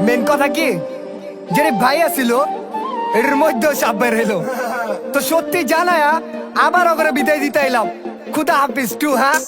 Main কথা কি যে ভাই আছিল এর মধ্যে সাপ বের হইলো তো সত্যি জানায়া আবার ওকে বিদায় দিতে এলাম। খুদা হাফিজ টু। হ্যাঁ,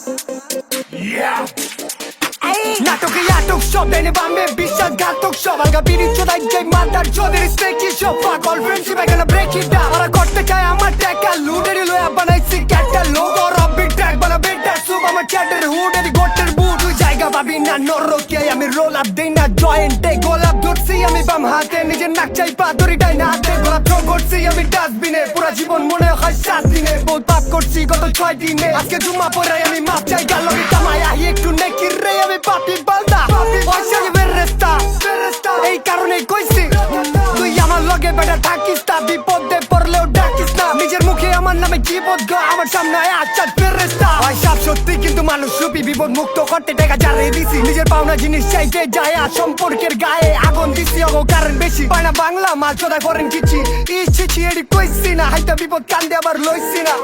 নাটকে আটক সব এনে বামে বিশ্বাসঘাতক সব আলগা বিড়ি চোদাই যে মাদার চোদের স্টেকি সব পাগল friendship I gonna break it down. ওরা করতে চায় আমার টাকা লুটেরি লয়া বানাইছি ক্যাটালগ ও রবি ট্র্যাক বানাবে ট্যাসুব আমার চ্যাটের হুডের গোটের বুট তুই জায়গা পাবি না নরকে আমি রোল আপ দেই না জয়েন্টে গোলাপ ধরছি আমি বাম হাতে নিজের নাক চাই পা ধরি ডাই না হাতে গোলাপ থ্রো করছি আমি ডাস্টবিনে পুরা জীবন মনে হয় 7 দিনে বহুত পাপ করছি গত 6 দিনে আজকে জুম্মা পরে আমি মাপ চাই গালকে কামাই আহি একটু নেকি রে আমি পাপি বালদা পয়সা বেরেস্তা এই কারণে কইছি তুই আমার লগে বেটা থাকিস না বিপদে পড়লেও ডাকিস না নিজের মুখে আমার নামে কি বোধ আমার সামনে আচ্ছা ফেরেস্তা ভাই সব সত্যি কিন্তু মানুষ রূপী বিপদ মুক্ত করতে টাকা জারে দিছি নিজের পাওনা জিনিস চাইতে যায় সম্পর্কের গায়ে আগুন দিছি অগো কারণ বেশি পায় না বাংলা মাল চোদা করেন কিছি ইচ্ছি এডি কইছি না হাইতা বিপদ কান্দে আবার লইছি না।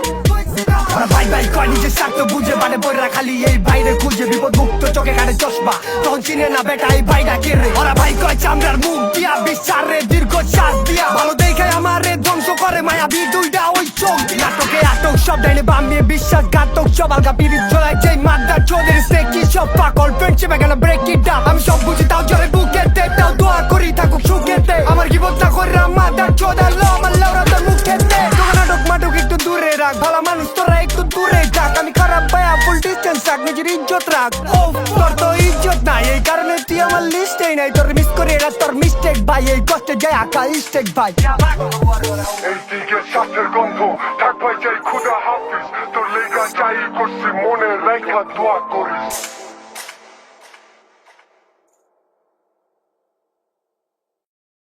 ওরা ভাই ভাই কয় নিজের স্বার্থ বুঝে মানে বইরা খালি এই বাইরে খুঁজে বিপদ মুক্ত চোখে কাটে চশমা তখন চিনে না বেটা এই বাইরা কে রে। ওরা ভাই কয় চামড়ার মুখ দিয়া বিচারে দীর্ঘ শ্বাস দিয়া ভালো দেখে আমারে ধ্বংস করে মায়া বি দুইটা ওই চোখ নাটকে আটক সব ডাইনে বামে বিশ্বাসঘাতক সব আলগা বিড়ি চলায় যে মাদার চোদের স্টেকি সব পাগল friendship I gonna break it down. আমি সব বুঝি তাও জোরে বুকেতে তাও দোয়া করি থাকুক সুখেতে আমার জীবন না করে মাদার চোদা লো আমার লাউরা তোর মুখেতে তোকে নাটক মাটক একটু দূরে রাখ ভালো মানুষ তোরা একটু দূরে থাক আমি খারাপ ভাইয়া ফুল ডিস্টেন্স রাখ নিজের ইজ্জত রাখ ও তোর তো ইজ্জত নাই এই কারণে তুই আমার লিস্টেই নাই তোর মিস করে এরা তোর মিস্টেক ভাই এই কষ্টে যায় আঁকা স্টেক ভাই এই দিকে শ্বাসের গন্ধ থাক ভাই চাই খুদা হাফিজ তোর লেগা চাই করছি মনে রেখা দোয়া করিস।